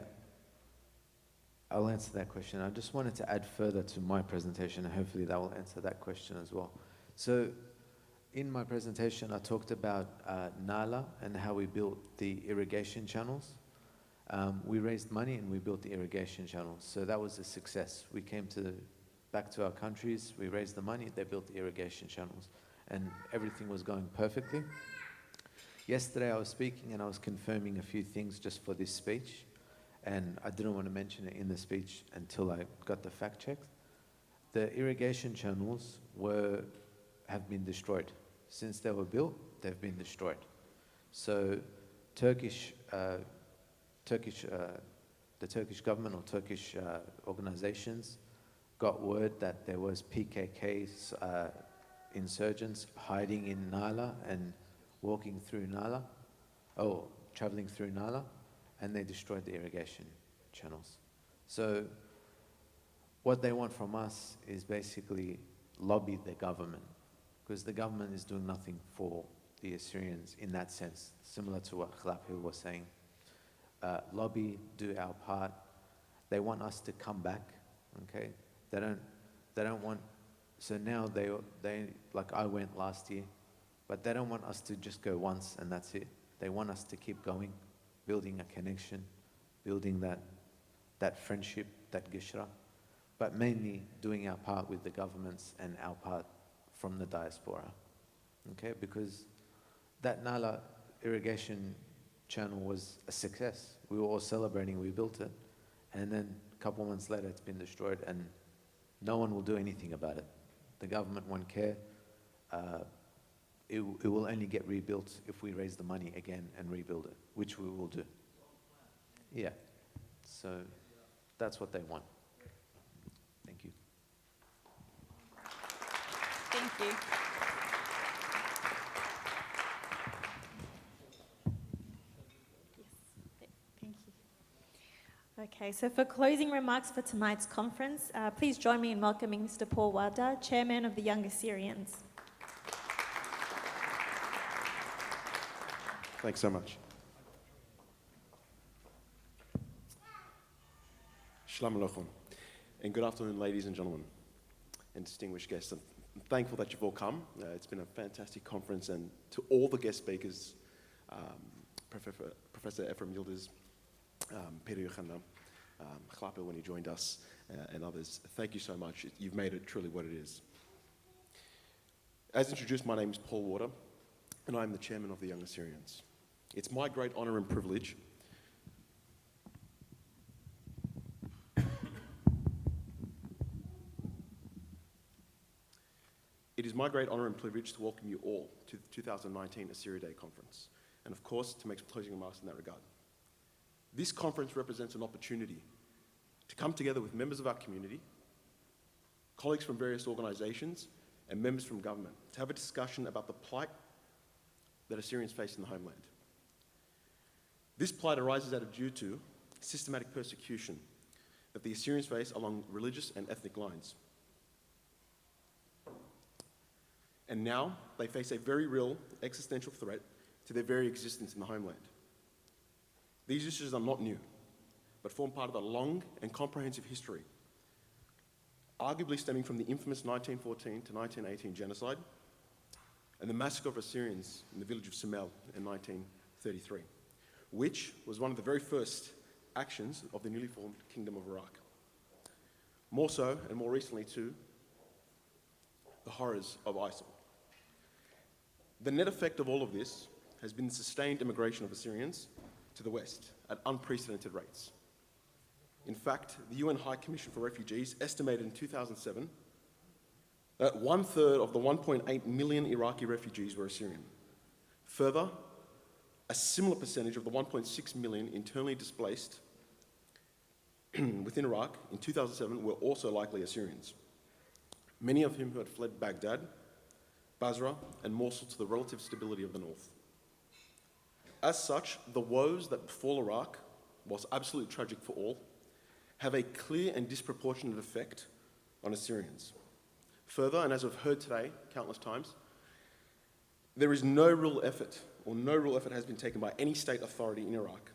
I'll answer that question. I just wanted to add further to my presentation, and hopefully that will answer that question as well. So in my presentation, I talked about Nala and how we built the irrigation channels. We raised money and we built the irrigation channels. So that was a success. We came back to our countries, we raised the money, they built the irrigation channels, and everything was going perfectly. Yesterday I was speaking and I was confirming a few things just for this speech, and I didn't want to mention it in the speech until I got the fact checked. The irrigation channels have been destroyed. Since they were built, they've been destroyed. So the Turkish government or Turkish organizations got word that there was PKK insurgents hiding in Nala and walking through Nala, traveling through Nala, and they destroyed the irrigation channels. So what they want from us is basically lobby the government, because the government is doing nothing for the Assyrians in that sense, similar to what Khalapil was saying. Lobby, do our part. They want us to come back, okay? They don't want, so now they like I went last year, but they don't want us to just go once and that's it. They want us to keep going, building a connection, building that friendship, that gishra, but mainly doing our part with the governments and our part from the diaspora, okay? Because that Nala irrigation channel was a success. We were all celebrating, we built it, and then a couple months later it's been destroyed and no one will do anything about it. The government won't care. It will only get rebuilt if we raise the money again and rebuild it, which we will do. Yeah, so that's what they want. Thank you. Thank you. Yes, thank you. Okay, so for closing remarks for tonight's conference, please join me in welcoming Mr. Paul Wada, Chairman of the Young Assyrians. Thanks so much. Shalom Aleichem. And good afternoon, ladies and gentlemen, and distinguished guests. I'm thankful that you've all come. It's been a fantastic conference, and to all the guest speakers, Professor Ephraim Yildiz, Peter Yochanan, Khalapil when he joined us, and others, thank you so much. You've made it truly what it is. As introduced, my name is Paul Wada, and I'm the chairman of the Young Assyrians. It's my great honor and privilege to welcome you all to the 2019 Assyria Day Conference, and of course, to make some closing remarks in that regard. This conference represents an opportunity to come together with members of our community, colleagues from various organizations, and members from government to have a discussion about the plight that Assyrians face in the homeland. This plight arises due to systematic persecution that the Assyrians face along religious and ethnic lines. And now they face a very real existential threat to their very existence in the homeland. These issues are not new, but form part of a long and comprehensive history, arguably stemming from the infamous 1914 to 1918 genocide and the massacre of Assyrians in the village of Sumel in 1933, which was one of the very first actions of the newly formed Kingdom of Iraq. More so, and more recently too, the horrors of ISIL. The net effect of all of this has been the sustained immigration of Assyrians to the West at unprecedented rates. In fact, the UN High Commission for Refugees estimated in 2007 that 1/3 of the 1.8 million Iraqi refugees were Assyrian. Further, a similar percentage of the 1.6 million internally displaced within Iraq in 2007 were also likely Assyrians, many of whom who had fled Baghdad, Basra, and Mosul to the relative stability of the north. As such, the woes that befall Iraq, whilst absolutely tragic for all, have a clear and disproportionate effect on Assyrians. Further, and as we've heard today countless times, there is no real effort has been taken by any state authority in Iraq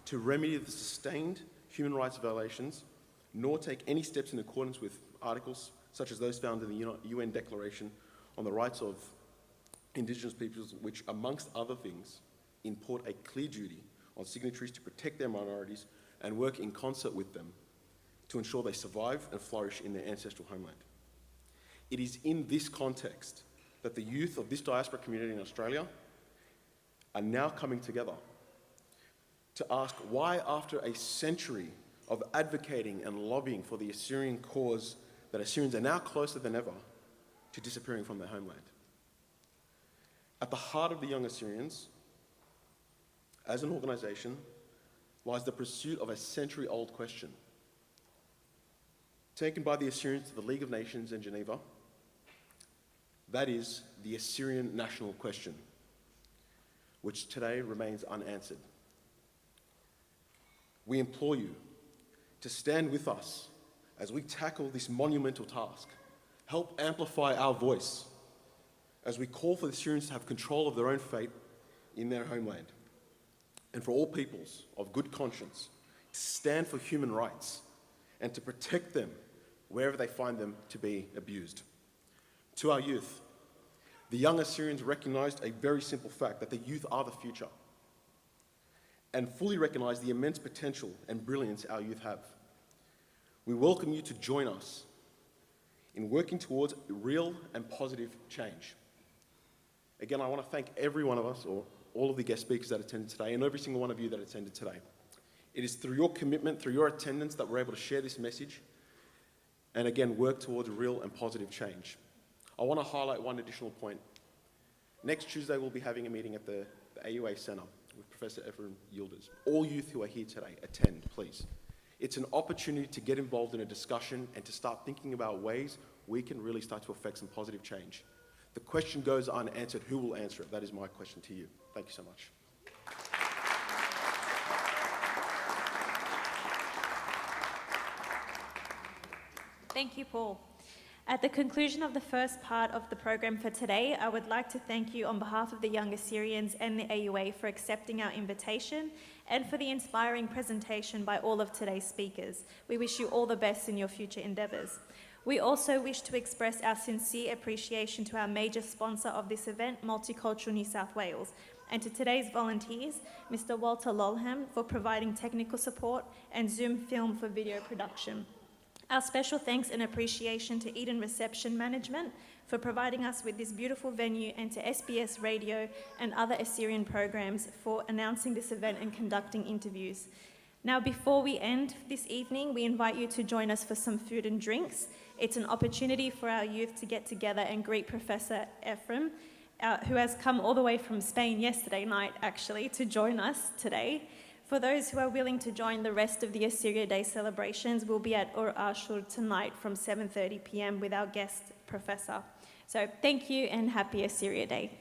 to remedy the sustained human rights violations, nor take any steps in accordance with articles such as those found in the UN Declaration on the Rights of Indigenous Peoples, which, amongst other things, import a clear duty on signatories to protect their minorities and work in concert with them to ensure they survive and flourish in their ancestral homeland. It is in this context that the youth of this diaspora community in Australia are now coming together to ask why, after a century of advocating and lobbying for the Assyrian cause, that Assyrians are now closer than ever to disappearing from their homeland. At the heart of the Young Assyrians, as an organisation, lies the pursuit of a century-old question, taken by the Assyrians to the League of Nations in Geneva. That is the Assyrian national question, which today remains unanswered. We implore you to stand with us as we tackle this monumental task. Help amplify our voice as we call for the Syrians to have control of their own fate in their homeland, and for all peoples of good conscience to stand for human rights and to protect them wherever they find them to be abused. To our youth, the Young Assyrians recognized a very simple fact, that the youth are the future, and fully recognize the immense potential and brilliance our youth have. We welcome you to join us in working towards real and positive change. Again, I want to thank every one of us, or all of the guest speakers that attended today, and every single one of you that attended today. It is through your commitment, through your attendance, that we're able to share this message and again work towards real and positive change. I want to highlight one additional point. Next Tuesday we'll be having a meeting at the AUA Centre with Professor Ephraim Yildiz. All youth who are here today, attend, please. It's an opportunity to get involved in a discussion and to start thinking about ways we can really start to affect some positive change. The question goes unanswered. Who will answer it? That is my question to you. Thank you so much. Thank you, Paul. At the conclusion of the first part of the program for today, I would like to thank you on behalf of the Young Assyrians and the AUA for accepting our invitation and for the inspiring presentation by all of today's speakers. We wish you all the best in your future endeavours. We also wish to express our sincere appreciation to our major sponsor of this event, Multicultural New South Wales, and to today's volunteers, Mr. Walter Lolham, for providing technical support, and Zoom Film for video production. Our special thanks and appreciation to Eden Reception Management for providing us with this beautiful venue, and to SBS Radio and other Assyrian programs for announcing this event and conducting interviews. Now, before we end this evening, we invite you to join us for some food and drinks. It's an opportunity for our youth to get together and greet Professor Ephraim, who has come all the way from Spain yesterday night, actually, to join us today. For those who are willing to join the rest of the Assyria Day celebrations, we'll be at Ur Ashur tonight from 7:30 p.m. with our guest professor. So thank you and happy Assyria Day.